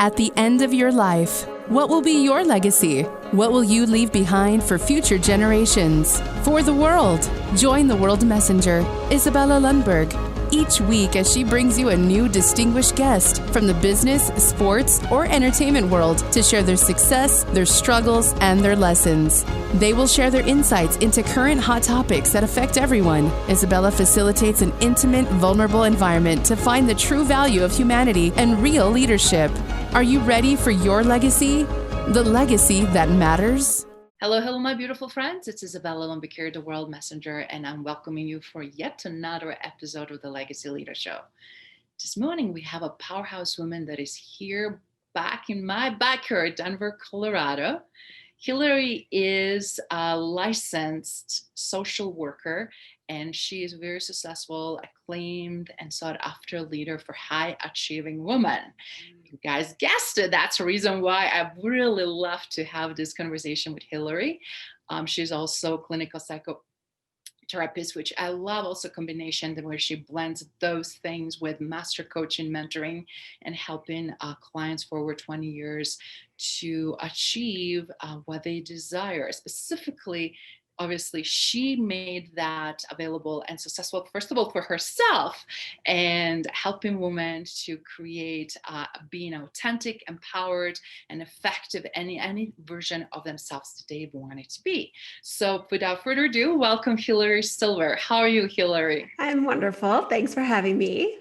At the end of your life, what will be your legacy? What will you leave behind for future generations? For the world, join the World Messenger, Izabela Lundberg, each week as she brings you a new distinguished guest from the business, sports, or entertainment world to share their success, their struggles, and their lessons. They will share their insights into current hot topics that affect everyone. Izabela facilitates an intimate, vulnerable environment to find the true value of humanity and real leadership. Are you ready for your legacy? The legacy that matters? Hello, my beautiful friends. It's Izabela Lundberg, the World Messenger, and I'm welcoming you for yet another episode of the Legacy Leader Show. This morning, we have a powerhouse woman that is here back in my backyard, Denver, Colorado. Hilary is a licensed social worker, and she is a very successful, acclaimed, and sought after leader for high achieving women. You guys guessed it. That's the reason why I really love to have this conversation with Hilary. She's also clinical psychotherapist, which I love also combination where she blends those things with master coaching, mentoring, and helping clients for over 20 years to achieve what they desire. Specifically, obviously, she made that available and successful, first of all, for herself and helping women to create being authentic, empowered, and effective any version of themselves that they want it to be. So without further ado, welcome Hilary Silver. How are you, Hilary? I'm wonderful. Thanks for having me.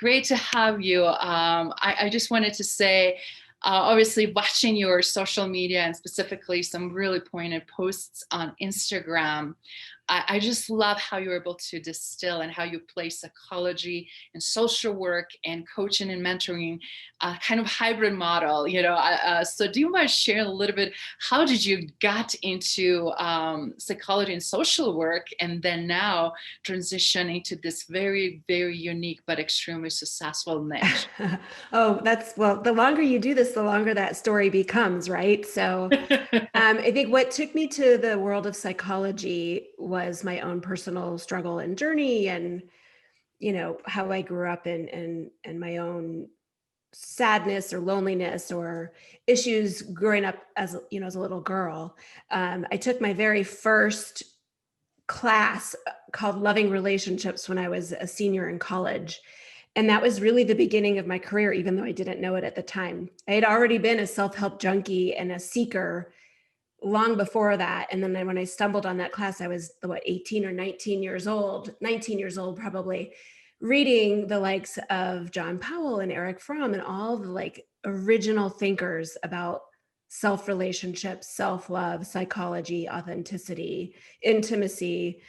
Great to have you. I just wanted to say, obviously watching your social media and specifically some really pointed posts on Instagram, I just love how you're able to distill and how you place psychology and social work and coaching and mentoring, kind of hybrid model, so do you mind sharing a little bit, how did you got into psychology and social work and then now transition into this very, very unique but extremely successful niche? The longer you do this, the longer that story becomes, right? So I think what took me to the world of psychology was my own personal struggle and journey, and how I grew up and my own sadness or loneliness or issues growing up as a little girl. I took my very first class called Loving Relationships when I was a senior in college. And that was really the beginning of my career, even though I didn't know it at the time. I had already been a self-help junkie and a seeker long before that. And then when I stumbled on that class, I was 18 or 19 years old probably, reading the likes of John Powell and Eric Fromm and all the original thinkers about self-relationships, self-love, psychology, authenticity, intimacy.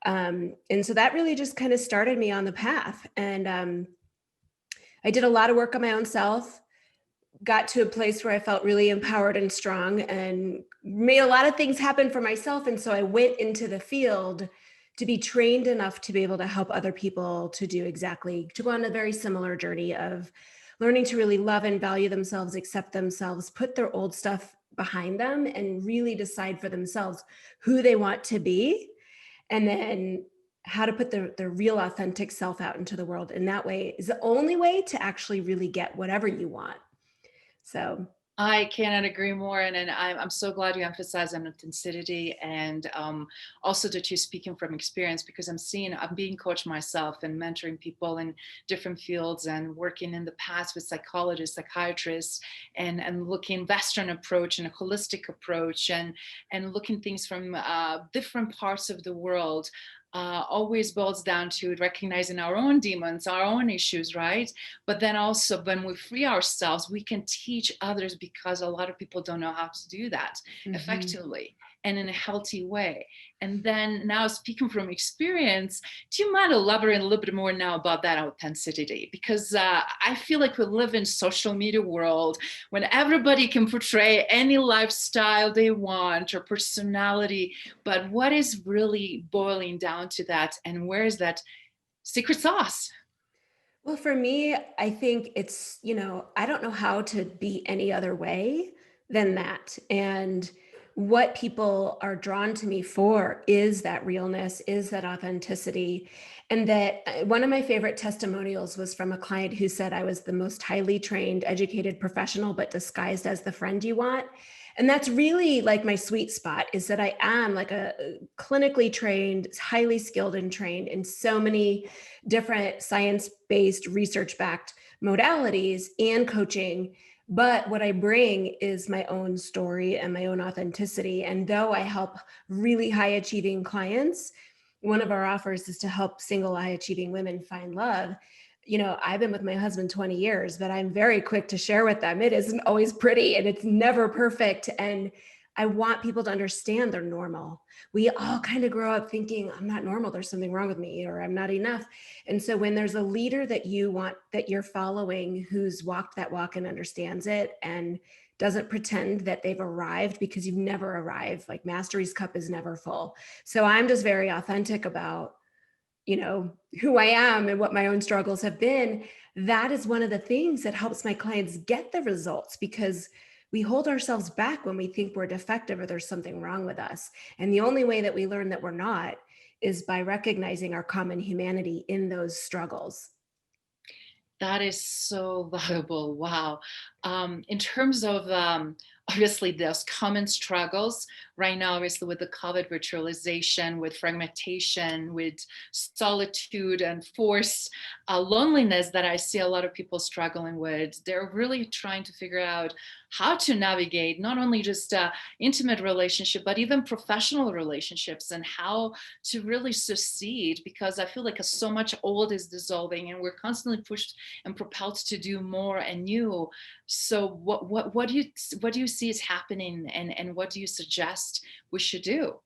And so that really just kind of started me on the path. And I did a lot of work on my own self, got to a place where I felt really empowered and strong and made a lot of things happen for myself. And so I went into the field to be trained enough to be able to help other people to go on a very similar journey of learning to really love and value themselves, accept themselves, put their old stuff behind them, and really decide for themselves who they want to be, and then how to put their real authentic self out into the world. And that way is the only way to actually really get whatever you want. So I cannot agree more. And I'm so glad you emphasize on authenticity and also that you're speaking from experience, because I'm being coached myself and mentoring people in different fields and working in the past with psychologists, psychiatrists, and looking Western approach and a holistic approach and looking things from different parts of the world. Always boils down to recognizing our own demons, our own issues, right? But then also when we free ourselves, we can teach others, because a lot of people don't know how to do that effectively and in a healthy way. And then now, speaking from experience, do you mind elaborating a little bit more now about that authenticity? Because I feel like we live in social media world when everybody can portray any lifestyle they want or personality, but what is really boiling down to that, and where is that secret sauce? Well, for me, I think it's, I don't know how to be any other way than that. And what people are drawn to me for is that realness, is that authenticity. And that one of my favorite testimonials was from a client who said I was the most highly trained, educated professional, but disguised as the friend you want. And that's really like my sweet spot, is that I am like a clinically trained, highly skilled and trained in so many different science-based, research-backed modalities and coaching. But what I bring is my own story and my own authenticity. And though I help really high achieving clients, one of our offers is to help single high achieving women find love. I've been with my husband 20 years, but I'm very quick to share with them. It isn't always pretty and it's never perfect. And I want people to understand they're normal. We all kind of grow up thinking, I'm not normal, there's something wrong with me, or I'm not enough. And so when there's a leader that you want, that you're following, who's walked that walk and understands it and doesn't pretend that they've arrived, because you've never arrived, like Mastery's cup is never full. So I'm just very authentic about who I am and what my own struggles have been. That is one of the things that helps my clients get the results, because we hold ourselves back when we think we're defective or there's something wrong with us. And the only way that we learn that we're not is by recognizing our common humanity in those struggles. That is so valuable. Wow. In terms of obviously those common struggles right now, obviously with the COVID virtualization, with fragmentation, with solitude and forced loneliness that I see a lot of people struggling with, they're really trying to figure out how to navigate not only just intimate relationship, but even professional relationships, and how to really succeed, because I feel like so much old is dissolving and we're constantly pushed and propelled to do more and new. So what do you see is happening, and what do you suggest we should do?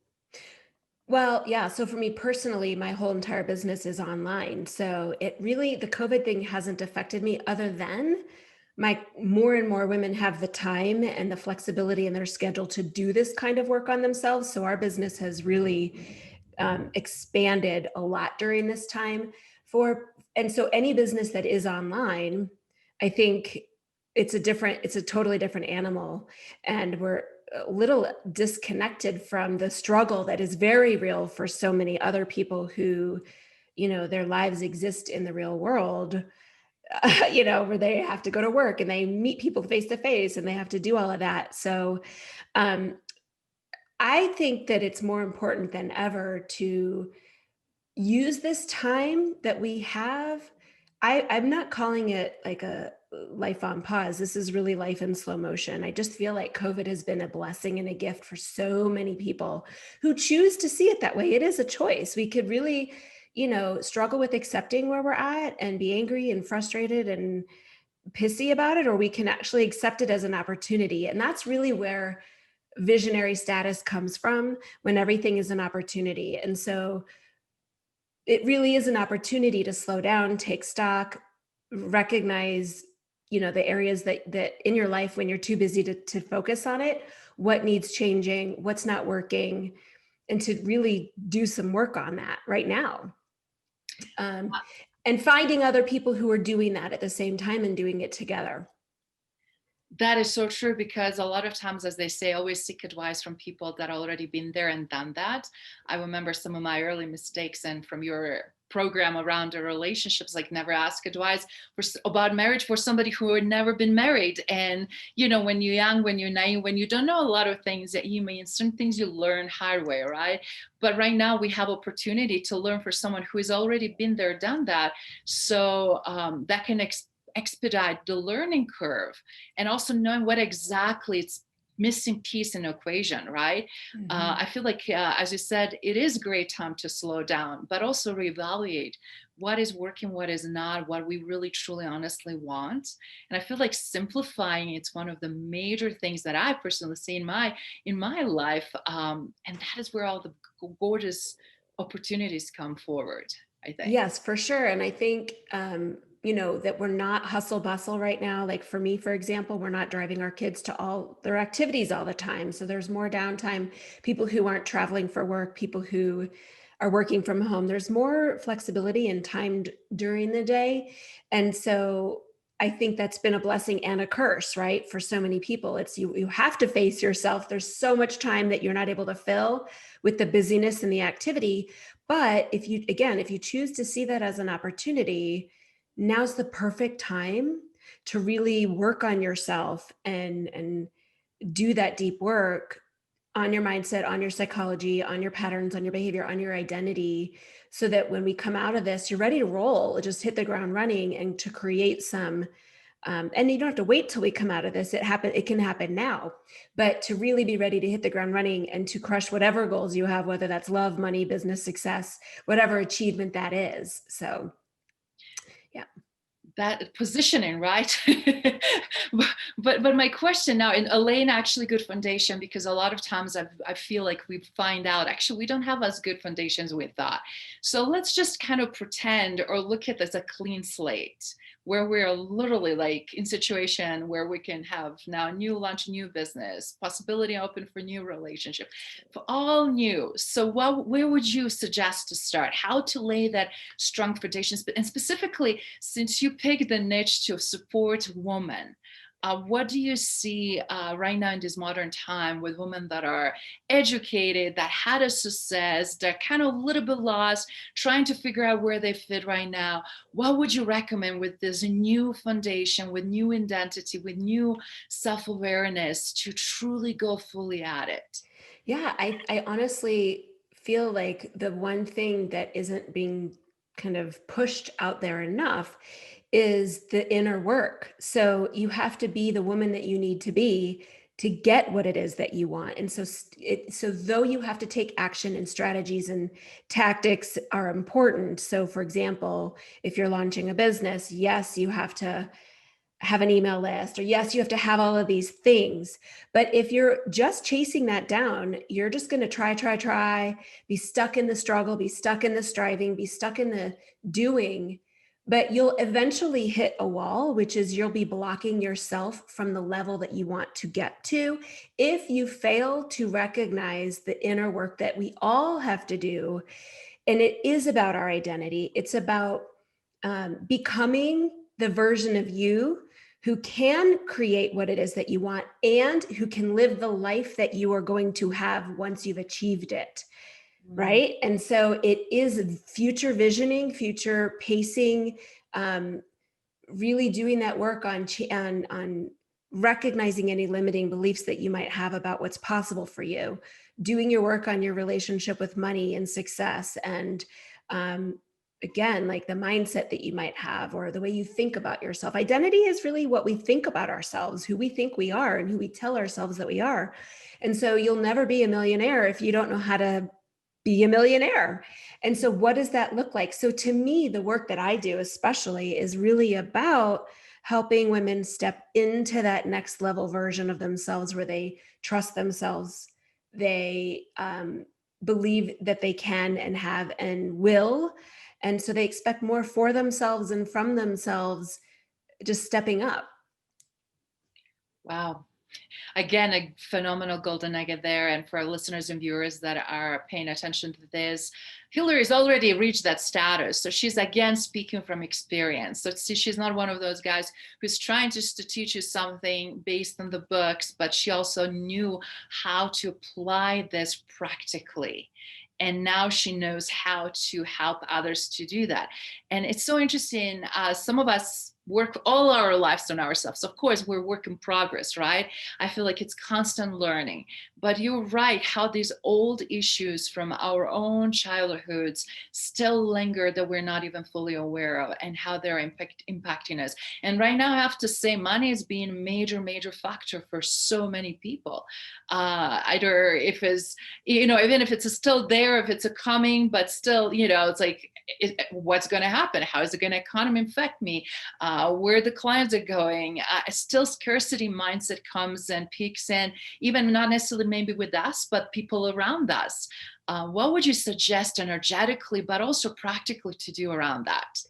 Well, yeah. So for me personally, my whole entire business is online. So the COVID thing hasn't affected me, other than my more and more women have the time and the flexibility in their schedule to do this kind of work on themselves. So our business has really expanded a lot during this time. And so any business that is online, I think it's a totally different animal. And we're a little disconnected from the struggle that is very real for so many other people who, their lives exist in the real world, where they have to go to work and they meet people face to face and they have to do all of that. So um, I think that it's more important than ever to use this time that we have. I'm not calling it like a life on pause. This is really life in slow motion. I just feel like COVID has been a blessing and a gift for so many people who choose to see it that way. It is a choice. We could really, struggle with accepting where we're at and be angry and frustrated and pissy about it, or we can actually accept it as an opportunity. And that's really where visionary status comes from, when everything is an opportunity. And so it really is an opportunity to slow down, take stock, recognize, the areas that in your life when you're too busy to focus on it, what needs changing, what's not working, and to really do some work on that right now. And finding other people who are doing that at the same time and doing it together. That is so true, because a lot of times, as they say, always seek advice from people that already been there and done that. I remember some of my early mistakes, and from your program around the relationships, like never ask advice about marriage for somebody who had never been married. And when you're young, when you're naive, when you don't know a lot of things, that you mean some things you learn hard way, right? But right now we have opportunity to learn for someone who has already been there, done that. So that can expedite the learning curve, and also knowing what exactly it's missing piece in the equation, right? Mhm. I feel like, as you said, it is a great time to slow down, but also reevaluate what is working, what is not, what we really truly honestly want. And I feel like simplifying, it's one of the major things that I personally see in my life, and that is where all the gorgeous opportunities come forward, I think. Yes, for sure. And I think, that we're not hustle bustle right now. Like for me, for example, we're not driving our kids to all their activities all the time. So there's more downtime. People who aren't traveling for work, people who are working from home, there's more flexibility and time during the day. And so I think that's been a blessing and a curse, right? For so many people, it's you have to face yourself. There's so much time that you're not able to fill with the busyness and the activity. But if you choose to see that as an opportunity, now's the perfect time to really work on yourself and do that deep work on your mindset, on your psychology, on your patterns, on your behavior, on your identity, so that when we come out of this, you're ready to roll, just hit the ground running and to create some. And you don't have to wait till we come out of this. It can happen now, but to really be ready to hit the ground running and to crush whatever goals you have, whether that's love, money, business, success, whatever achievement that is. So, yeah. That positioning, right? but my question now, and laying actually good foundation, because a lot of times I feel like we find out actually we don't have as good foundations we thought. So let's just kind of pretend or look at this a clean slate, where we're literally like in situation where we can have now launch new business, possibility open for new relationship, for all new. So where would you suggest to start? How to lay that strong foundations? And specifically, since you picked the niche to support women, what do you see right now in this modern time with women that are educated, that had a success, they're kind of a little bit lost, trying to figure out where they fit right now? What would you recommend with this new foundation, with new identity, with new self-awareness to truly go fully at it? Yeah, I honestly feel like the one thing that isn't being kind of pushed out there enough is the inner work. So you have to be the woman that you need to get what it is that you want. And so though you have to take action, and strategies and tactics are important. So for example, if you're launching a business, yes, you have to have an email list, or yes, you have to have all of these things. But if you're just chasing that down, you're just going to try, be stuck in the struggle, be stuck in the striving, be stuck in the doing. But you'll eventually hit a wall, which is you'll be blocking yourself from the level that you want to get to if you fail to recognize the inner work that we all have to do. And it is about our identity. It's about becoming the version of you who can create what it is that you want and who can live the life that you are going to have once you've achieved it. Right. And so it is future visioning, future pacing, really doing that work on recognizing any limiting beliefs that you might have about what's possible for you, doing your work on your relationship with money and success, and again, like the mindset that you might have or the way you think about yourself. Identity is really what we think about ourselves, who we think we are and who we tell ourselves that we are. And so you'll never be a millionaire if you don't know how to be a millionaire. And so what does that look like? So to me, the work that I do especially is really about helping women step into that next level version of themselves where they trust themselves. They believe that they can and have and will. And so they expect more for themselves and from themselves, just stepping up. Wow. Again, a phenomenal golden nugget there. And for our listeners and viewers that are paying attention to this, Hilary's already reached that status. So she's again speaking from experience. So she's not one of those guys who's trying just to teach you something based on the books, but she also knew how to apply this practically. And now she knows how to help others to do that. And it's so interesting. Some of us work all our lives on ourselves. Of course, we're work in progress, right? I feel like it's constant learning. But you're right, how these old issues from our own childhoods still linger that we're not even fully aware of, and how they're impacting us. And right now, I have to say, money is being a major factor for so many people. Either if it's, even if it's still there, if it's a coming, but still, it's like, what's going to happen? How is it going to economy affect me? Where the clients are going? Still scarcity mindset comes and peaks in, even not necessarily maybe with us, but people around us. What would you suggest energetically, but also practically to do around that?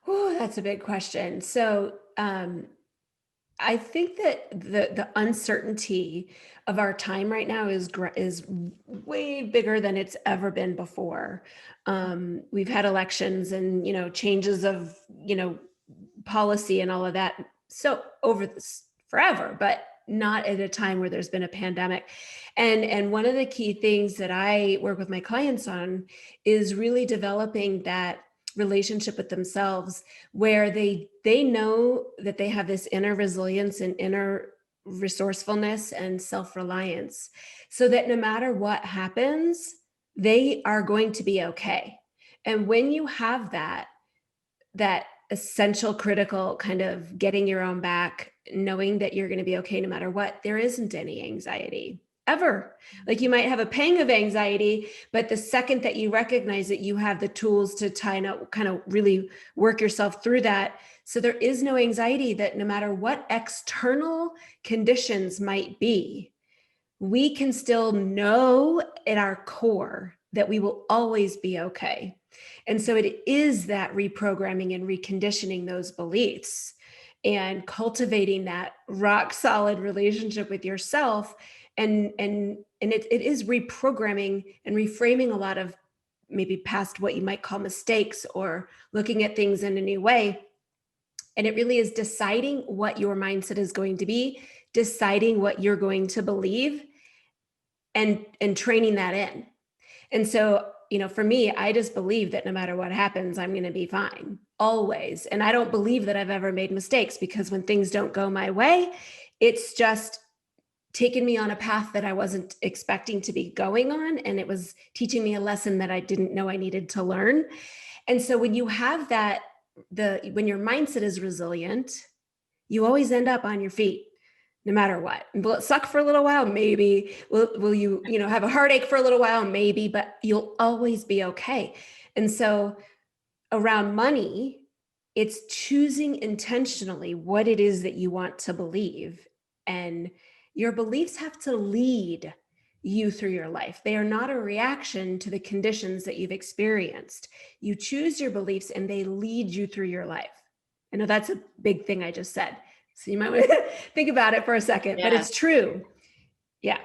Oh, that's a big question. So I think that the uncertainty of our time right now is way bigger than it's ever been before. We've had elections and changes of policy and all of that so over this forever, but not at a time where there's been a pandemic. And one of the key things that I work with my clients on is really developing that relationship with themselves, where they know that they have this inner resilience and inner resourcefulness and self-reliance, so that no matter what happens, they are going to be okay. And when you have that essential, critical kind of getting your own back, knowing that you're going to be okay no matter what, there isn't any anxiety ever. Like, you might have a pang of anxiety, but the second that you recognize that you have the tools to kind of really work yourself through that. So there is no anxiety, that no matter what external conditions might be, we can still know at our core that we will always be okay. And so it is that reprogramming and reconditioning those beliefs and cultivating that rock solid relationship with yourself. And it is reprogramming and reframing a lot of maybe past what you might call mistakes, or looking at things in a new way. And it really is deciding what your mindset is going to be, deciding what you're going to believe, and training that in. And so, for me, I just believe that no matter what happens, I'm going to be fine always. And I don't believe that I've ever made mistakes, because when things don't go my way, it's just taken me on a path that I wasn't expecting to be going on. And it was teaching me a lesson that I didn't know I needed to learn. And so when you have that, when your mindset is resilient, you always end up on your feet, no matter what. Will it suck for a little while? Maybe. Will you, have a heartache for a little while? Maybe, but you'll always be okay. And so around money, it's choosing intentionally what it is that you want to believe. And your beliefs have to lead you through your life. They are not a reaction to the conditions that you've experienced. You choose your beliefs and they lead you through your life. I know that's a big thing I just said, so you might want to think about it for a second, but it's true. Yeah.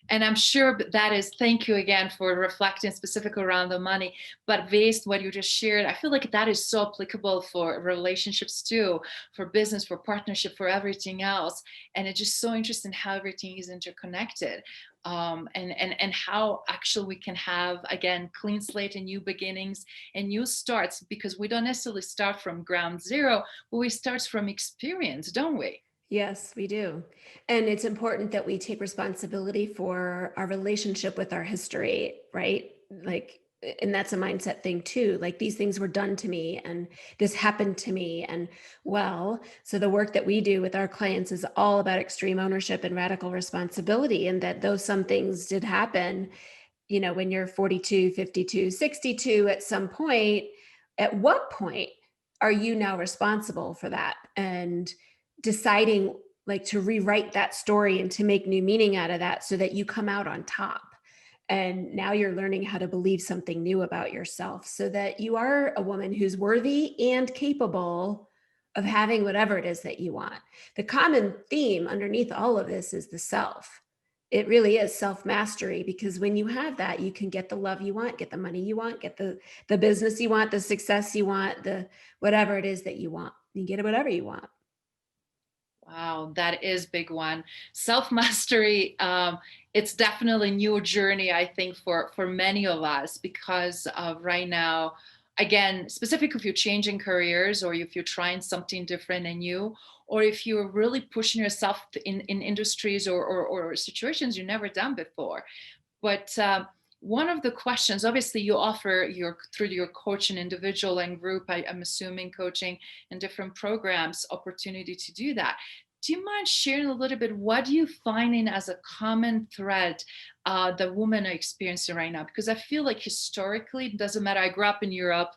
And I'm sure that is, thank you again for reflecting specifically around the money, but based what you just shared, I feel like that is so applicable for relationships too, for business, for partnership, for everything else. And it's just so interesting how everything is interconnected. And how actually we can have, again, clean slate and new beginnings and new starts, because we don't necessarily start from ground zero, but we start from experience, don't we? Yes, we do. And it's important that we take responsibility for our relationship with our history, right? Like, and that's a mindset thing too. Like, these things were done to me and this happened to me. And so the work that we do with our clients is all about extreme ownership and radical responsibility. And that though some things did happen, when you're 42, 52, 62, at some point, at what point are you now responsible for that? And deciding to rewrite that story and to make new meaning out of that, so that you come out on top. And now you're learning how to believe something new about yourself, so that you are a woman who's worthy and capable of having whatever it is that you want. The common theme underneath all of this is the self. It really is self-mastery, because when you have that, you can get the love you want, get the money you want, get the business you want, the success you want, the whatever it is that you want. You get whatever you want. Wow, that is big one. Self-mastery, it's definitely a new journey, I think, for many of us, because right now, again, specifically if you're changing careers, or if you're trying something different and new, or if you're really pushing yourself in industries or situations you've never done before. But one of the questions, obviously you offer through your coaching, individual and group, I'm assuming coaching and different programs, opportunity to do that. Do you mind sharing a little bit, what are you finding as a common thread that women are experiencing right now? Because I feel like historically, it doesn't matter. I grew up in Europe,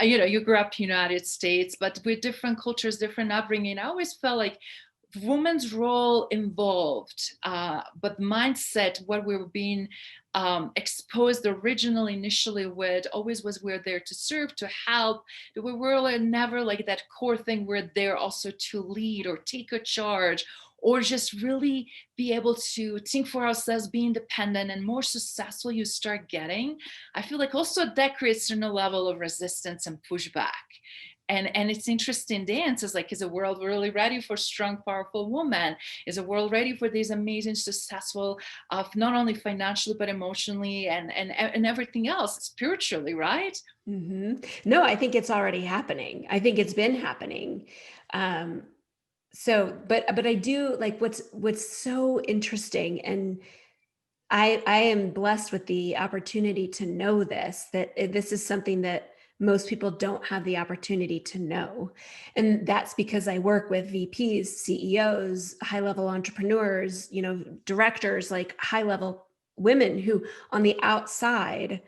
you grew up in the United States, but with different cultures, different upbringing, I always felt like women's role involved, but mindset, what we were being exposed originally, initially with, always was we're there to serve, to help. We were never like that core thing, we're there also to lead or take a charge, or just really be able to think for ourselves, be independent. And more successful you start getting, I feel like also that creates a level of resistance and pushback. And it's interesting dance is like, is the world really ready for strong, powerful woman? Is the world ready for these amazing, successful, not only financially, but emotionally and everything else, spiritually, right? No, I think it's already happening. I think it's been happening. But I do like what's so interesting, and I am blessed with the opportunity to know this, that this is something that most people don't have the opportunity to know. And that's because I work with VPs, CEOs, high-level entrepreneurs, directors, like high-level women who on the outside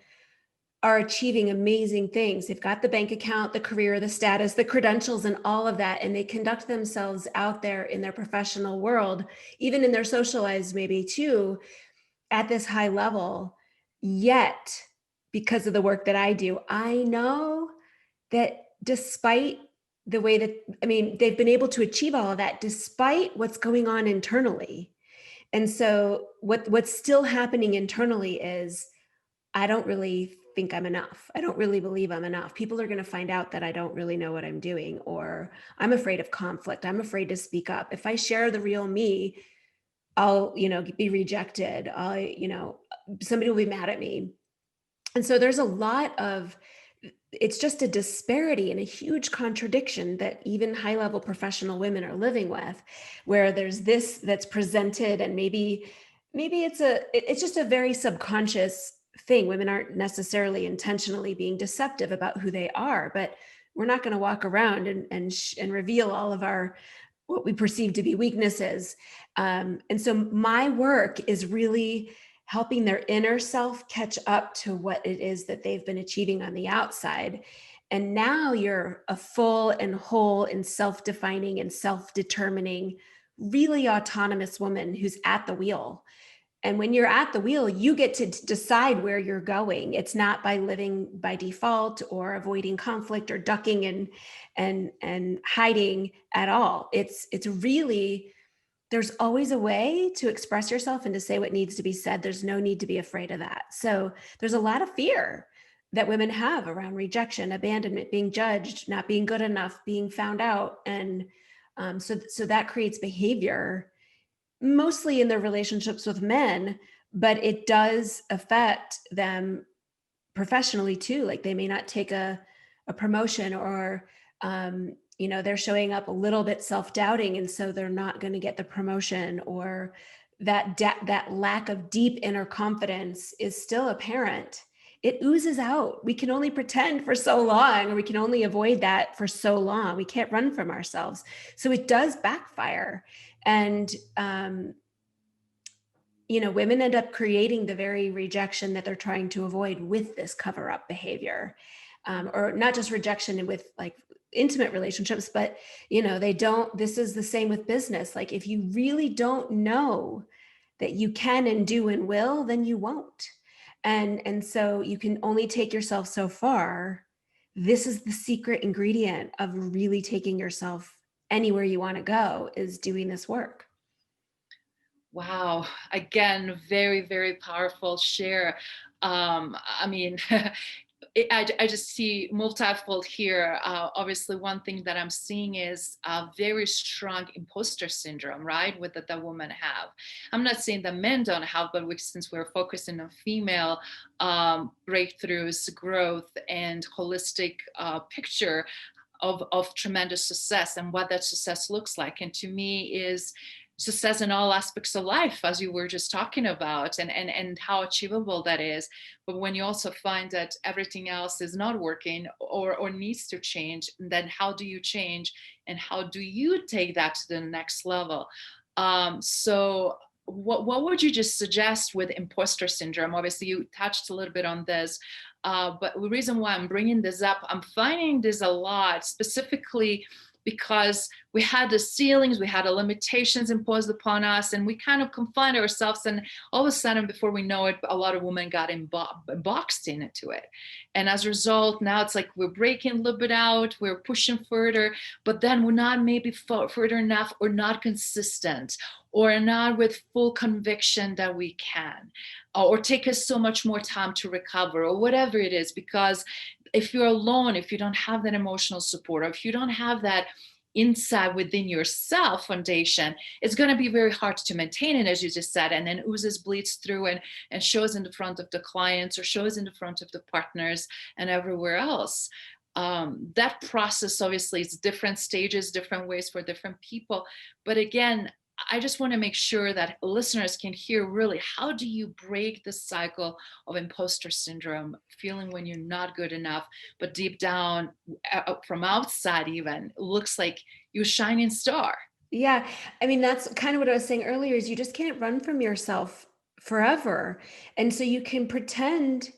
are achieving amazing things. They've got the bank account, the career, the status, the credentials, and all of that. And they conduct themselves out there in their professional world, even in their social lives, maybe too, at this high level. Yet, because of the work that I do, I know that despite the way that, they've been able to achieve all of that despite what's going on internally. And so what's still happening internally is, I don't really think I'm enough. I don't really believe I'm enough. People are going to find out that I don't really know what I'm doing, or I'm afraid of conflict. I'm afraid to speak up. If I share the real me, I'll, be rejected. Somebody will be mad at me. And so there's a lot of, it's just a disparity and a huge contradiction that even high-level professional women are living with, where there's this that's presented, and maybe it's just a very subconscious thing. Women aren't necessarily intentionally being deceptive about who they are, but we're not going to walk around and reveal all of our what we perceive to be weaknesses. And so my work is really helping their inner self catch up to what it is that they've been achieving on the outside. And now you're a full and whole and self-defining and self-determining, really autonomous woman who's at the wheel. And when you're at the wheel, you get to decide where you're going. It's not by living by default or avoiding conflict or ducking and hiding at all. It's really, there's always a way to express yourself and to say what needs to be said. There's no need to be afraid of that. So there's a lot of fear that women have around rejection, abandonment, being judged, not being good enough, being found out. And so that creates behavior, mostly in their relationships with men, but it does affect them professionally too. Like they may not take a promotion, or they're showing up a little bit self-doubting, and so they're not going to get the promotion, or that lack of deep inner confidence is still apparent. It oozes out. We can only pretend for so long, or we can only avoid that for so long. We can't run from ourselves. So it does backfire. And, women end up creating the very rejection that they're trying to avoid with this cover-up behavior, or not just rejection with like intimate relationships, but, this is the same with business. Like if you really don't know that you can and do and will, then you won't. And so you can only take yourself so far. This is the secret ingredient of really taking yourself anywhere you want to go, is doing this work. Wow. Again, very, very powerful share. I just see multifold here. Obviously, one thing that I'm seeing is a very strong imposter syndrome, right? That women have. I'm not saying that men don't have, but since we're focusing on female breakthroughs, growth, and holistic picture of tremendous success and what that success looks like. And to me is success in all aspects of life, as you were just talking about, and how achievable that is. But when you also find that everything else is not working or needs to change, then how do you change, and how do you take that to the next level? So what would you just suggest with imposter syndrome? Obviously, you touched a little bit on this, but the reason why I'm bringing this up, I'm finding this a lot, specifically because we had the ceilings, we had the limitations imposed upon us, and we kind of confined ourselves. And all of a sudden, before we know it, a lot of women got boxed into it. And as a result, now it's like we're breaking a little bit out, we're pushing further, but then we're not maybe further enough, or not consistent, or not with full conviction that we can, or take us so much more time to recover, or whatever it is, because if you're alone, if you don't have that emotional support, or if you don't have that inside within yourself foundation, it's going to be very hard to maintain it, as you just said, and then oozes, bleeds through, and shows in the front of the clients, or shows in the front of the partners and everywhere else. That process obviously is different stages, different ways for different people. But again, I just want to make sure that listeners can hear really, how do you break the cycle of imposter syndrome, feeling when you're not good enough, but deep down from outside even looks like you're a shining star. Yeah. I mean, that's kind of what I was saying earlier, is you just can't run from yourself forever. And so you can pretend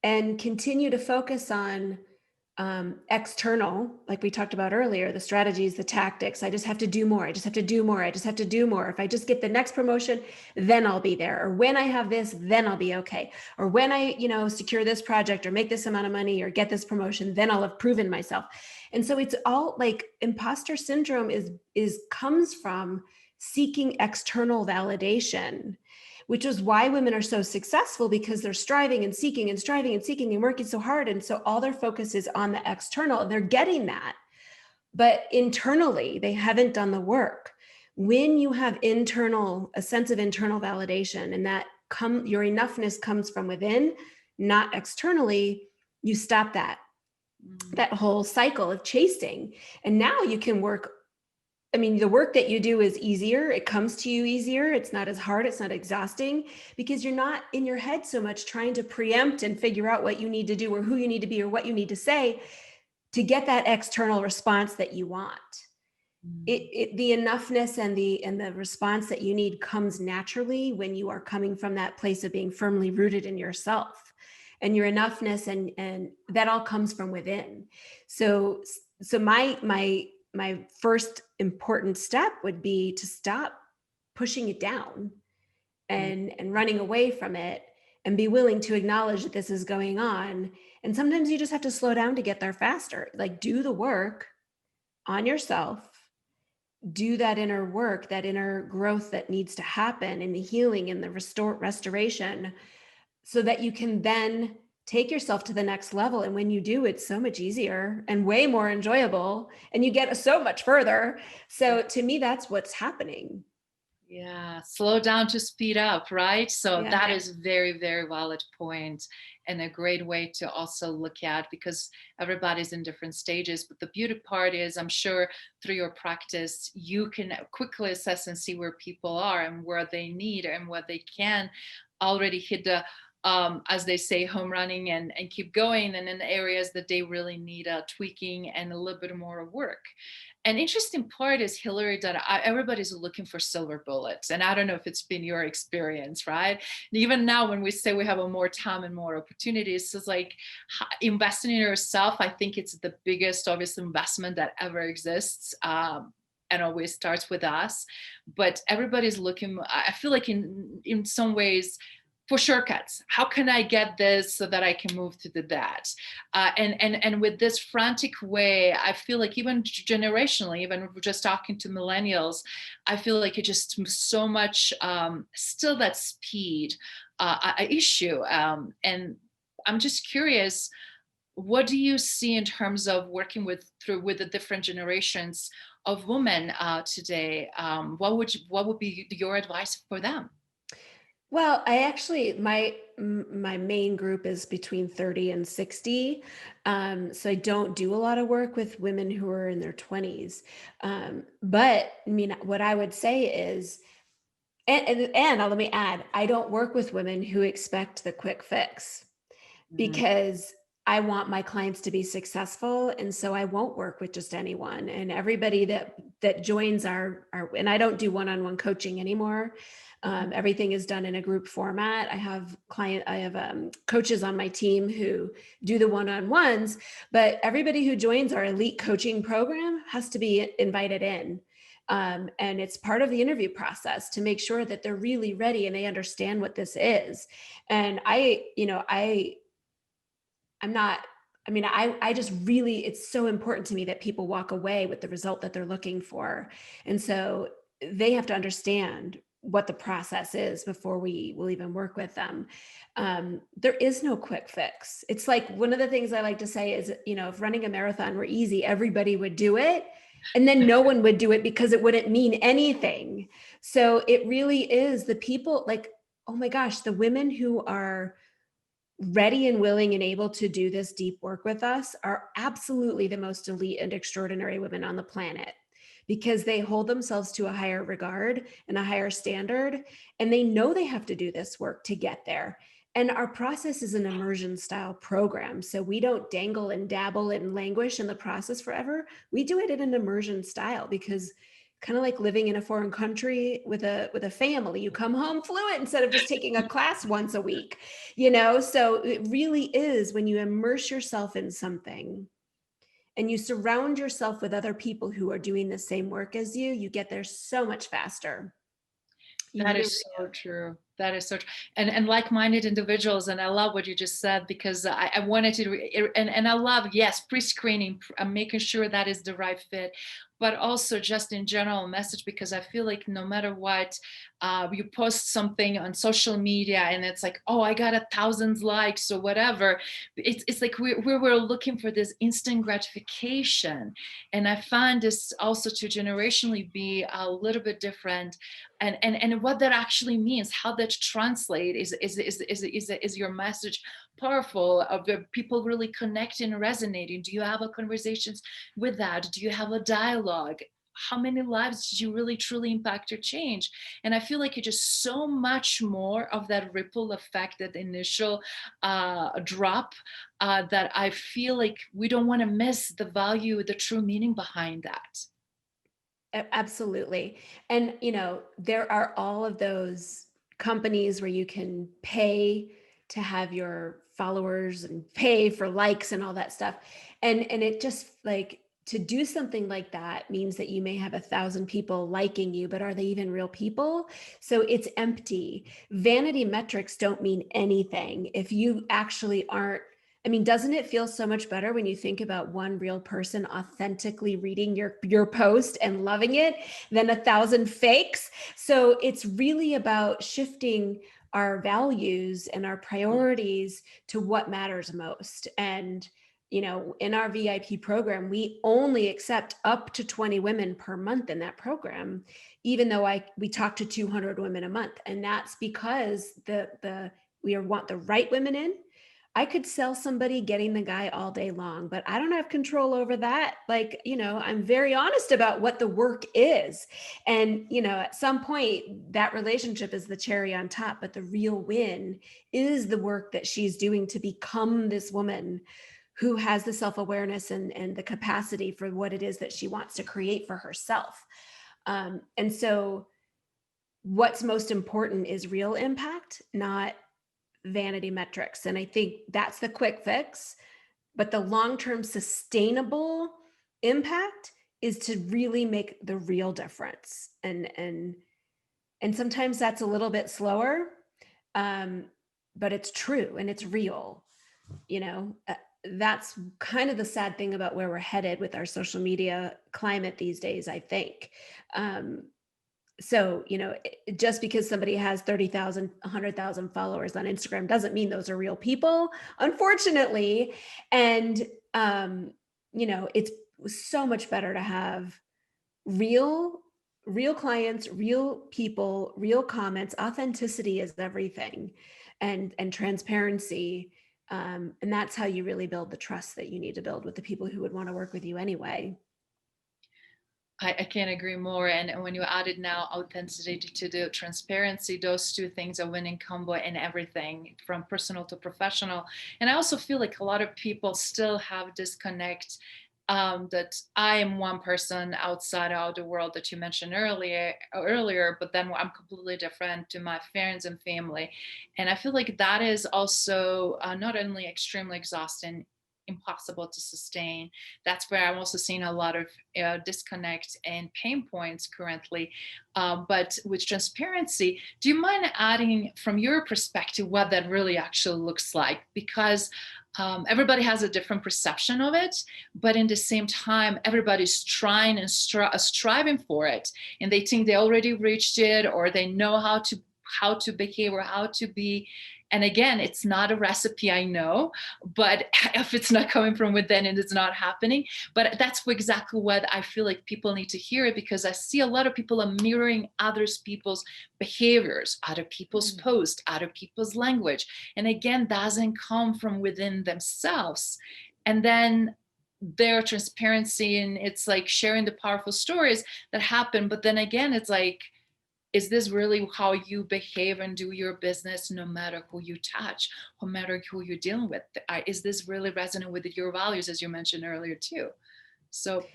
and continue to focus on external, like we talked about earlier, the strategies, the tactics. I just have to do more. I just have to do more. I just have to do more. If I just get the next promotion, then I'll be there. Or when I have this, then I'll be okay. Or when I, secure this project or make this amount of money or get this promotion, then I'll have proven myself. And so it's all like imposter syndrome comes from seeking external validation, which is why women are so successful, because they're striving and seeking and striving and seeking and working so hard. And so all their focus is on the external, and they're getting that. But internally, they haven't done the work. When you have a sense of internal validation, and that your enoughness comes from within, not externally, you stop that whole cycle of chasing. And now you can work. I mean, the work that you do is easier. It comes to you easier. It's not as hard. It's not exhausting, because you're not in your head so much trying to preempt and figure out what you need to do or who you need to be or what you need to say to get that external response that you want. The enoughness and the response that you need comes naturally when you are coming from that place of being firmly rooted in yourself, and your enoughness, and that all comes from within. So my first important step would be to stop pushing it down and running away from it, and be willing to acknowledge that this is going on. And sometimes you just have to slow down to get there faster. Like, do the work on yourself, do that inner work, that inner growth that needs to happen, and the healing and the restoration, so that you can then take yourself to the next level. And when you do, it's so much easier and way more enjoyable, and you get so much further. So to me, that's what's happening. Yeah. Slow down to speed up, right? So Yeah. that is very, very valid point, and a great way to also look at, because everybody's in different stages. But the beauty part is, I'm sure through your practice, you can quickly assess and see where people are and where they need and what they can already hit the as they say, home running, and keep going, and in the areas that they really need tweaking and a little bit more work. An interesting part is, Hilary, that everybody's looking for silver bullets, and I don't know if it's been your experience, right? Even now, when we say we have more time and more opportunities, it's like investing in yourself. I think it's the biggest, obvious investment that ever exists. And always starts with us, but everybody's looking, I feel like in some ways, for shortcuts. How can I get this so that I can move to that? And with this frantic way, I feel like even generationally, even just talking to millennials, I feel like it's just so much still that speed issue. And I'm just curious, what do you see in terms of working with the different generations of women today? What would be your advice for them? Well, my main group is between 30 and 60. So I don't do a lot of work with women who are in their 20s. But I mean, what I would say is, and let me add, I don't work with women who expect the quick fix, because I want my clients to be successful. And so I won't work with just anyone. And everybody that joins and I don't do one-on-one coaching anymore. Everything is done in a group format. I have coaches on my team who do the one-on-ones, but everybody who joins our elite coaching program has to be invited in. And it's part of the interview process to make sure that they're really ready and they understand what this is. And I just really, it's so important to me that people walk away with the result that they're looking for. And so they have to understand what the process is before we will even work with them. There is no quick fix. It's like, one of the things I like to say is, if running a marathon were easy, everybody would do it. And then no one would do it because it wouldn't mean anything. So it really is the people, like, oh my gosh, the women who are ready and willing and able to do this deep work with us are absolutely the most elite and extraordinary women on the planet, because they hold themselves to a higher regard and a higher standard, and they know they have to do this work to get there. And our process is an immersion style program. So we don't dangle and dabble and languish in the process forever. We do it in an immersion style, because kind of like living in a foreign country with a family, you come home fluent instead of just taking a class once a week, So it really is, when you immerse yourself in something and you surround yourself with other people who are doing the same work as you, you get there so much faster. That is so true. That is so true. And like-minded individuals. And I love what you just said, because I wanted to, and I love, yes, pre-screening, making sure that is the right fit, but also just in general message, because I feel like no matter what, you post something on social media and it's like, oh, I got 1,000 likes or whatever. It's like we're looking for this instant gratification. And I find this also to generationally be a little bit different. And what that actually means, how that translate is your message powerful, of the people really connecting and resonating? Do you have a conversations with that? Do you have a dialogue? How many lives did you really truly impact or change? And I feel like it's just so much more of that ripple effect, that initial drop, that I feel like we don't want to miss the value, the true meaning behind that. Absolutely. And, there are all of those companies where you can pay to have your followers and pay for likes and all that stuff. And it just, like, to do something like that means that you may have 1,000 people liking you, but are they even real people? So it's empty. Vanity metrics don't mean anything if you actually aren't. I mean, doesn't it feel so much better when you think about one real person authentically reading your post and loving it than 1,000 fakes? So it's really about shifting our values and our priorities to what matters most. And, in our VIP program, we only accept up to 20 women per month in that program, even though we talk to 200 women a month. And that's because we want the right women in. I could sell somebody getting the guy all day long, but I don't have control over that. Like, I'm very honest about what the work is. And, at some point that relationship is the cherry on top, but the real win is the work that she's doing to become this woman who has the self-awareness and the capacity for what it is that she wants to create for herself. And so what's most important is real impact, not vanity metrics. And I think that's the quick fix, but the long-term sustainable impact is to really make the real difference. And sometimes that's a little bit slower, but it's true and it's real. That's kind of the sad thing about where we're headed with our social media climate these days, I think. So, just because somebody has 30,000, 100,000 followers on Instagram doesn't mean those are real people, unfortunately. And, it's so much better to have real clients, real people, real comments. Authenticity is everything, and transparency. And that's how you really build the trust that you need to build with the people who would want to work with you anyway. I can't agree more. And when you added now authenticity to the transparency, those two things are winning combo in everything from personal to professional. And I also feel like a lot of people still have disconnect, that I am one person outside of the world that you mentioned earlier, but then I'm completely different to my friends and family. And I feel like that is also not only extremely exhausting, impossible to sustain. That's where I'm also seeing a lot of disconnect and pain points currently. But with transparency, do you mind adding from your perspective what that really actually looks like? Because everybody has a different perception of it, but in the same time, everybody's trying and striving for it, and they think they already reached it, or they know how to behave or how to be. And again, it's not a recipe, I know, but if it's not coming from within, and it's not happening. But that's exactly what I feel like people need to hear, it, because I see a lot of people are mirroring others people's behaviors, other people's posts, other people's language. And again, doesn't come from within themselves. And then their transparency, and it's like sharing the powerful stories that happen. But then again, it's like, is this really how you behave and do your business, no matter who you touch, no matter who you're dealing with? Is this really resonant with your values, as you mentioned earlier too? So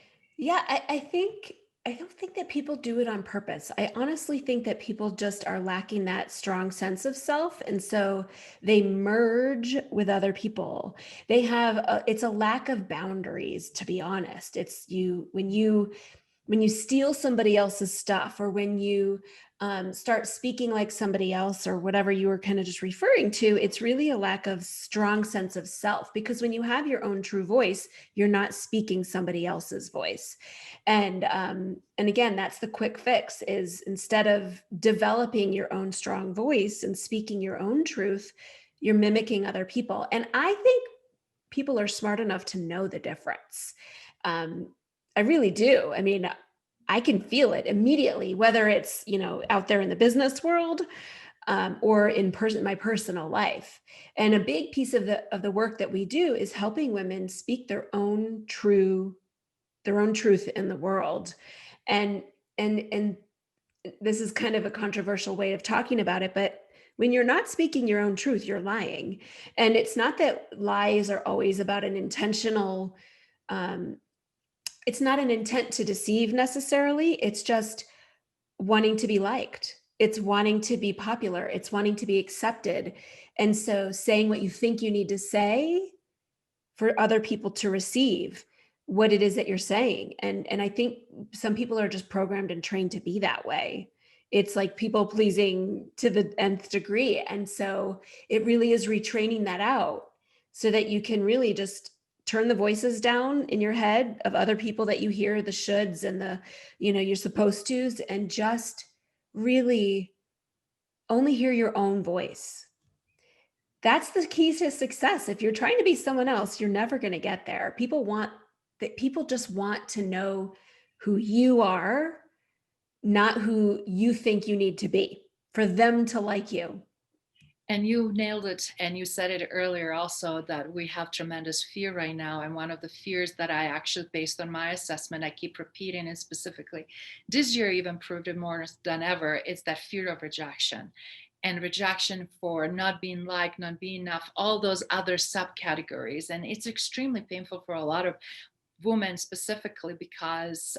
Yeah, I don't think that people do it on purpose. I honestly think that people just are lacking that strong sense of self. And so they merge with other people. It's a lack of boundaries, to be honest. It's when you steal somebody else's stuff, or when you start speaking like somebody else, or whatever you were kind of just referring to, it's really a lack of strong sense of self. Because when you have your own true voice, you're not speaking somebody else's voice. And again, that's the quick fix, is instead of developing your own strong voice and speaking your own truth, you're mimicking other people. And I think people are smart enough to know the difference. I really do. I mean, I can feel it immediately, whether it's, out there in the business world, or in my personal life. And a big piece of the work that we do is helping women speak their own truth in the world. And this is kind of a controversial way of talking about it, but when you're not speaking your own truth, you're lying. And it's not that lies are always about an intentional, it's not an intent to deceive necessarily. It's just wanting to be liked. It's wanting to be popular. It's wanting to be accepted. And so saying what you think you need to say for other people to receive what it is that you're saying. And I think some people are just programmed and trained to be that way. It's like people pleasing to the nth degree. And so it really is retraining that out so that you can really just turn the voices down in your head of other people that you hear, the shoulds and the, you're supposed to's, and just really only hear your own voice. That's the key to success. If you're trying to be someone else, you're never going to get there. People just want to know who you are, not who you think you need to be for them to like you. And you nailed it. And you said it earlier also, that we have tremendous fear right now. And one of the fears that I actually, based on my assessment, I keep repeating, and specifically this year even proved it more than ever, is that fear of rejection. And rejection for not being liked, not being enough, all those other subcategories. And it's extremely painful for a lot of women specifically, because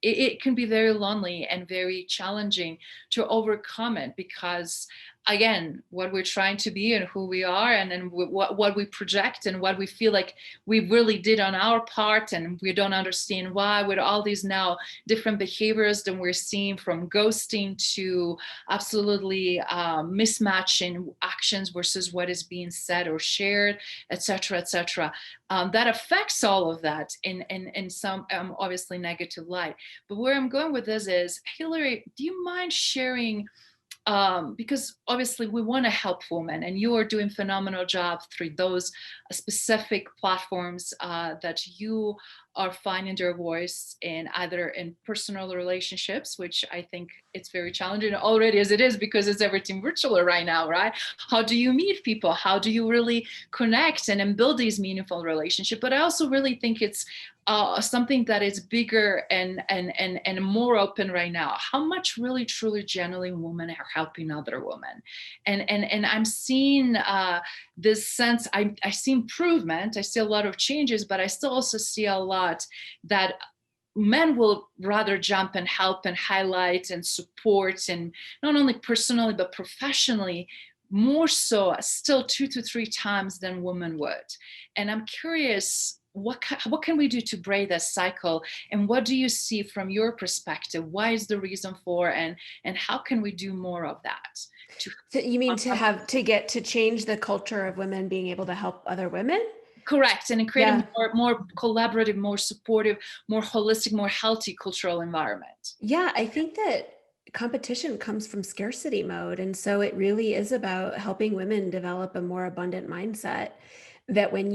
it can be very lonely and very challenging to overcome it, because again, what we're trying to be and who we are, and then what we project and what we feel like we really did on our part, and we don't understand why, with all these now different behaviors that we're seeing, from ghosting to absolutely mismatching actions versus what is being said or shared, etc., etc. That affects all of that in some obviously negative light. But where I'm going with this is, Hilary, do you mind sharing, because obviously we want to help women, and you are doing a phenomenal job through those specific platforms that you are finding their voice in, either in personal relationships, which I think it's very challenging already as it is, because it's everything virtual right now, right? How do you meet people? How do you really connect and build these meaningful relationships? But I also really think it's something that is bigger and more open right now. How much really, truly, genuinely women are helping other women, and I'm seeing this sense. I see improvement. I see a lot of changes, but I still also see a lot that men will rather jump and help and highlight and support, and not only personally but professionally, more so still 2 to 3 times than women would. And I'm curious, what can we do to break this cycle, and what do you see from your perspective? Why is the reason for, and how can we do more of that? So you mean to get to change the culture of women being able to help other women? Correct. And create Yeah. a more collaborative, more supportive, more holistic, more healthy cultural environment. Yeah, I think that competition comes from scarcity mode. And so it really is about helping women develop a more abundant mindset that when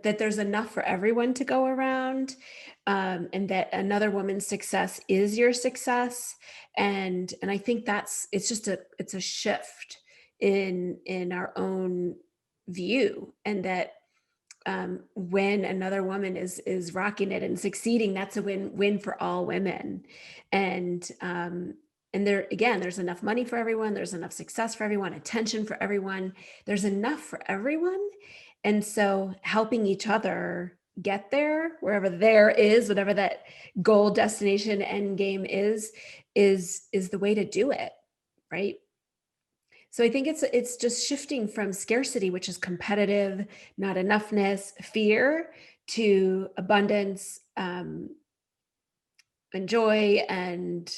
that there's enough for everyone to go around, and that another woman's success is your success. And I think it's a shift in our own view, and that when another woman is rocking it and succeeding, that's a win for all women. And there again, there's enough money for everyone, there's enough success for everyone, attention for everyone, there's enough for everyone. And so helping each other get there, wherever there is, whatever that goal, destination, end game is the way to do it, right? So I think it's just shifting from scarcity, which is competitive, not enoughness, fear, to abundance, and joy, and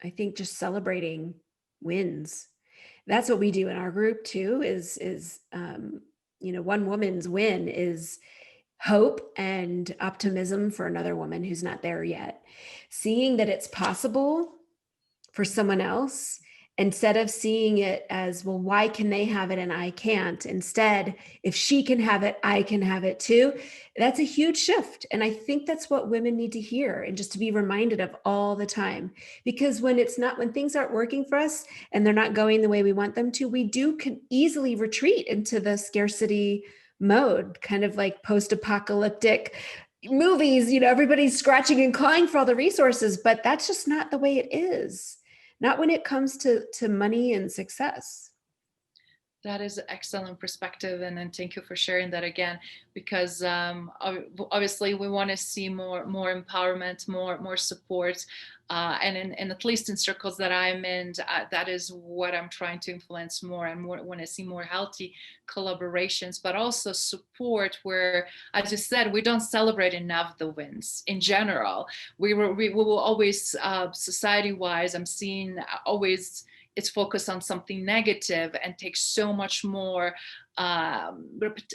I think just celebrating wins. That's what we do in our group too. Is one woman's win is hope and optimism for another woman who's not there yet, seeing that it's possible for someone else, instead of seeing it as, well, why can they have it and I can't? Instead, if she can have it, I can have it too. That's a huge shift. And I think that's what women need to hear, and just to be reminded of all the time. Because when things aren't working for us and they're not going the way we want them to, we can easily retreat into the scarcity mode, kind of like post-apocalyptic movies, everybody's scratching and clawing for all the resources, but that's just not the way it is. Not when it comes to money and success. That is an excellent perspective, and then thank you for sharing that again. Because obviously, we want to see more empowerment, more support, and at least in circles that I'm in, that is what I'm trying to influence more and more. When I see more healthy collaborations, but also support, where, as you said, we don't celebrate enough the wins in general. We will always, society-wise, I'm seeing always, it's focused on something negative and takes so much more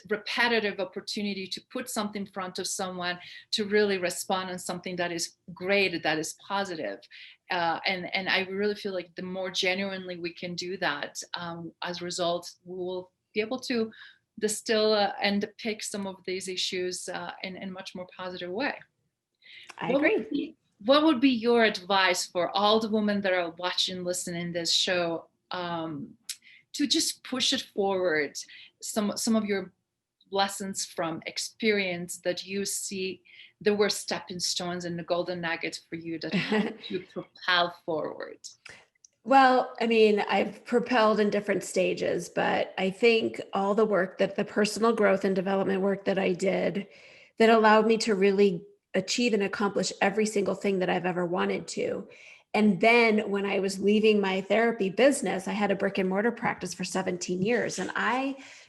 repetitive opportunity to put something in front of someone to really respond on something that is great, that is positive. And I really feel like the more genuinely we can do that, as a result, we will be able to distill and depict some of these issues in a much more positive way. I agree. What would be your advice for all the women that are watching, listening this show, to just push it forward? Some of your lessons from experience that you see, there were stepping stones and the golden nuggets for you that helped you propel forward. Well, I mean, I've propelled in different stages, but I think all the work, that the personal growth and development work that I did, that allowed me to really achieve and accomplish every single thing that I've ever wanted to. And then when I was leaving my therapy business, I had a brick and mortar practice for 17 years. And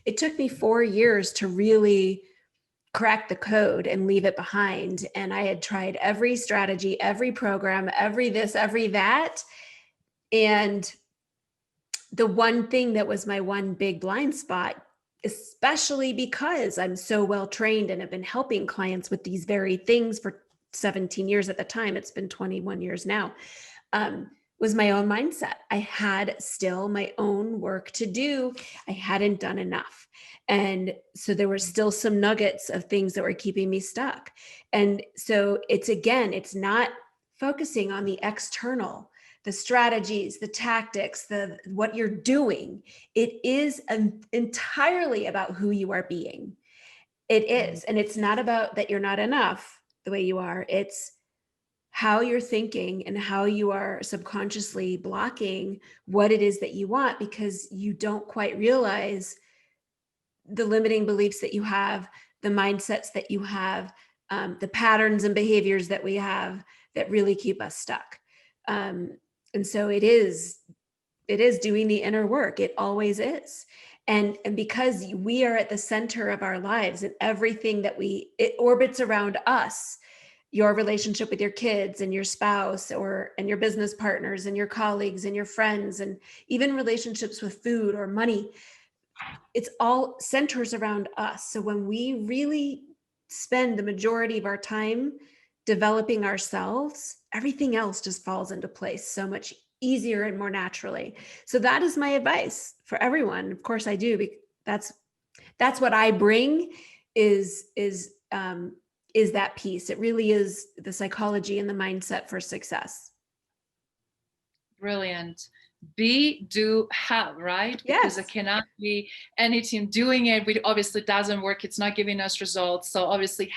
it took me 4 years to really crack the code and leave it behind. And I had tried every strategy, every program, every this, every that. And the one thing that was my one big blind spot, especially because I'm so well trained and have been helping clients with these very things for 17 years at the time, it's been 21 years now, was my own mindset. I had still my own work to do. I hadn't done enough. And so there were still some nuggets of things that were keeping me stuck. And so it's not focusing on the external, the strategies, the tactics, what you're doing. It is entirely about who you are being. It is. And it's not about that you're not enough the way you are. It's how you're thinking and how you are subconsciously blocking what it is that you want, because you don't quite realize the limiting beliefs that you have, the mindsets that you have, the patterns and behaviors that we have that really keep us stuck. And so it is doing the inner work. It always is. And because we are at the center of our lives, and everything that it orbits around us, your relationship with your kids and your spouse and your business partners and your colleagues and your friends, and even relationships with food or money. It's all centers around us. So when we really spend the majority of our time developing ourselves, everything else just falls into place so much easier and more naturally. So that is my advice for everyone. Of course I do. That's what I bring is that piece. It really is the psychology and the mindset for success. Brilliant. Be, do, have, right? Yes. Because it cannot be anything doing it, which obviously doesn't work. It's not giving us results. So obviously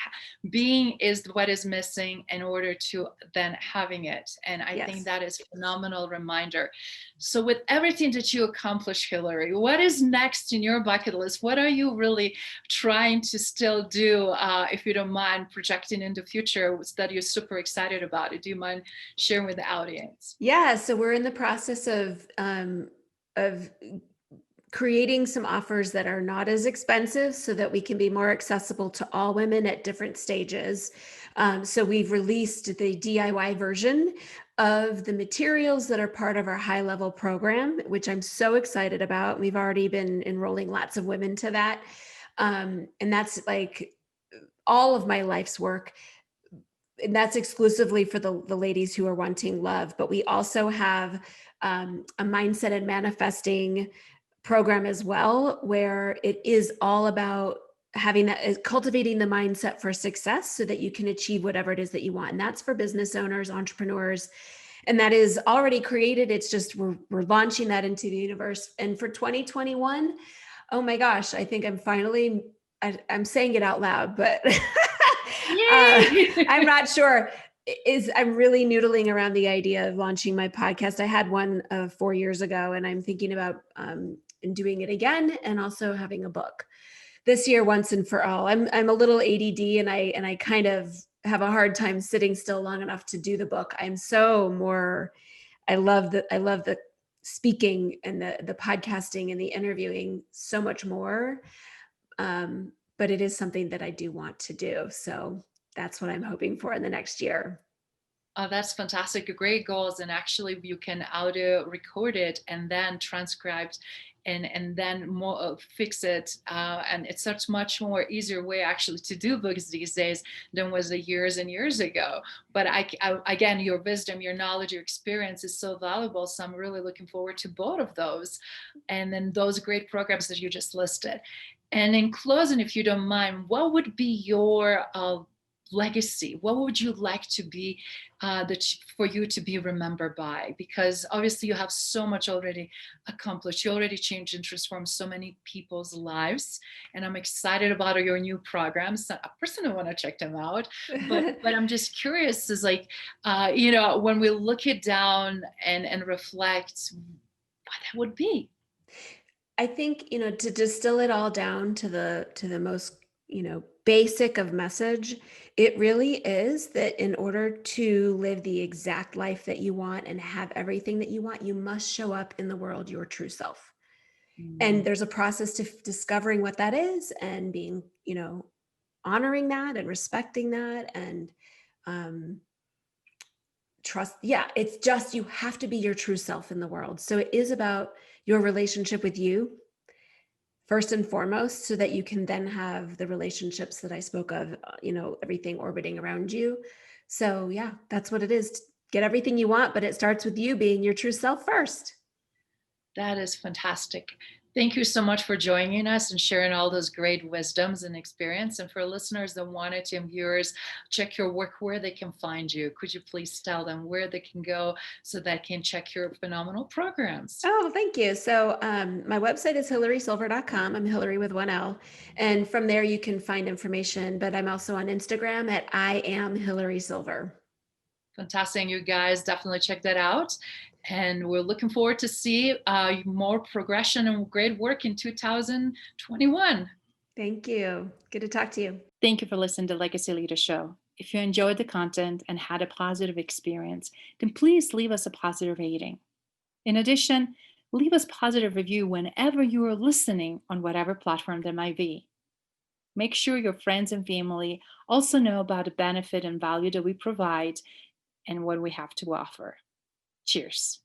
being is what is missing in order to then having it. And I think that is a phenomenal reminder. So with everything that you accomplish, Hilary, what is next in your bucket list? What are you really trying to still do, if you don't mind projecting in the future that you're super excited about it? Do you mind sharing with the audience? Yeah, so we're in the process of creating some offers that are not as expensive so that we can be more accessible to all women at different stages. So we've released the DIY version of the materials that are part of our high level program, which I'm so excited about. We've already been enrolling lots of women to that. And that's like all of my life's work. And that's exclusively for the ladies who are wanting love. But we also have a mindset and manifesting program as well, where it is all about cultivating the mindset for success so that you can achieve whatever it is that you want. And that's for business owners, entrepreneurs, and that is already created. It's just we're launching that into the universe. And for 2021, oh my gosh, I think I'm saying it out loud, but I'm not sure. I'm really noodling around the idea of launching my podcast. I had one 4 years ago, and I'm thinking about doing it again, and also having a book this year once and for all. I'm a little ADD, and I kind of have a hard time sitting still long enough to do the book. I love the speaking and the podcasting and the interviewing so much more. But it is something that I do want to do. So that's what I'm hoping for in the next year. Oh, that's fantastic. Great goals. And actually you can audio record it and then transcribe and then more fix it. And it's such much more easier way actually to do books these days than was the years and years ago. But again, your wisdom, your knowledge, your experience is so valuable. So I'm really looking forward to both of those. And then those great programs that you just listed. And in closing, if you don't mind, what would be your legacy? What would you like to be for you to be remembered by? Because obviously you have so much already accomplished. You already changed and transformed so many people's lives, and I'm excited about your new programs. I personally want to check them out, but I'm just curious, is like when we look it down and reflect, what that would be. I think, to distill it all down to the most, basic of message, it really is that in order to live the exact life that you want and have everything that you want, you must show up in the world your true self. And there's a process to discovering what that is and being, honoring that and respecting that and trust. Yeah, it's just, you have to be your true self in the world. So it is about your relationship with you first and foremost, so that you can then have the relationships that I spoke of, everything orbiting around you. So yeah, that's what it is. Get everything you want, but it starts with you being your true self first. That is fantastic. Thank you so much for joining us and sharing all those great wisdoms and experience. And for listeners that wanted to, and viewers, check your work, where they can find you. Could you please tell them where they can go so they can check your phenomenal programs? Oh, thank you. So my website is hilarysilver.com. I'm Hilary with 1 L. And from there you can find information, but I'm also on Instagram at I am Hilary Silver. Fantastic. You guys definitely check that out. And we're looking forward to see more progression and great work in 2021. Thank you. Good to talk to you. Thank you for listening to Legacy Leader Show. If you enjoyed the content and had a positive experience, then please leave us a positive rating. In addition, leave us a positive review whenever you are listening on whatever platform there might be. Make sure your friends and family also know about the benefit and value that we provide and what we have to offer. Cheers.